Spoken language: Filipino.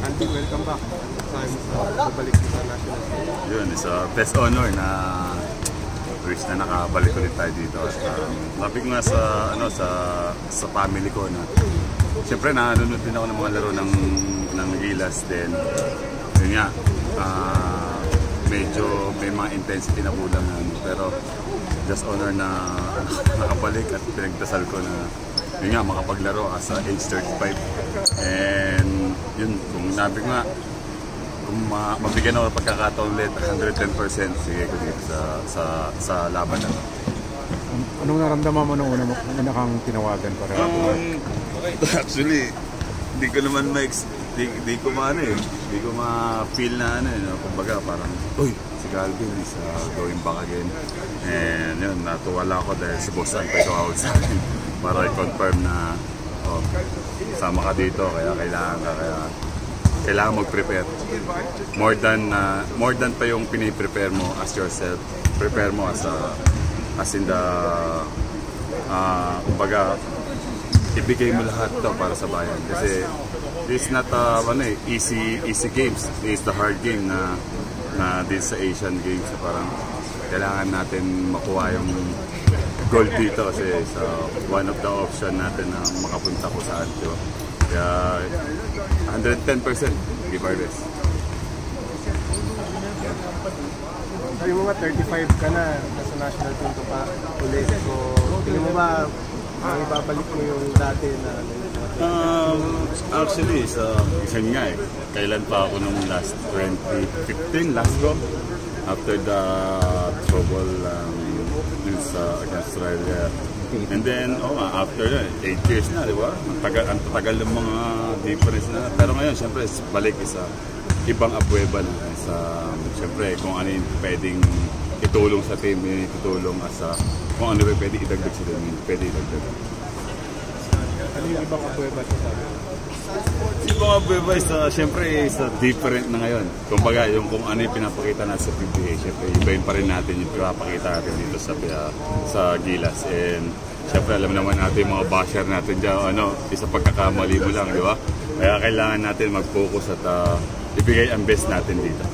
Andy, welcome back. Babalik sa national team. Yun, it's a best honor na wish na nakabalik ulit tayo dito. Sabi ko nga sa family ko na siyempre nanonood din ako ng mga laro ng Gilas din. Yun nga, medyo may mga intensity na kulang pero just honor na nakabalik at pinagdasal ko na yun nga, makapaglaro as a age 35. And yun, kung nabi nga, kung mabigyan ako ng pagkakataon ulit, 110% sige ko dito sa laban na. Anong naramdaman mo nung una kang tinawagan para? Actually, hindi ko naman hindi ko ma-feel na kumbaga parang, uy, si Calvin is going back again. And yun, natuwala ako dahil si Boss An pa tumawag sa akin para i-confirm na sama ka dito, kaya kailangan mag-prepare. More than pa yung piniprepare mo as yourself, prepare mo as in the kumbaga ibigay mo lahat to para sa bayan kasi this is not easy games. This is the hard game na din sa Asian Games. Parang kailangan natin makuha yung gold dito kasi one of the option natin na makapunta ko saan, diba? Kaya 110% give our best. Sabi mo nga 35 ka na, nasa national team ka pa ulit. So, tingin mo ba ibabalik mo yung dati na actually, isang nga kailan pa ako nung last 2015, last go after the trouble against Australia. And then, after that, 8 years na, di ba? Ang tagal ng mga difference na. Pero ngayon, syempre, balik isa ibang abueba na. Syempre, kung ano yung pwedeng itulong sa team, yun itutulong kung ano yung pwede idagdag sa team, pwede idagdag. Ano yung ibang abueba sa sabi? Ibang abueba syempre, different na ngayon. Kumbaga, kung ano yung pinapakita natin sa PBA, syempre, ibahin pa rin natin yung pinapakita natin dito sa Gilas. And syempre, alam naman natin yung mga basher natin dyan, isa pagkakamali mo lang, di ba? Kaya kailangan natin mag-focus at ibigay ang best natin dito.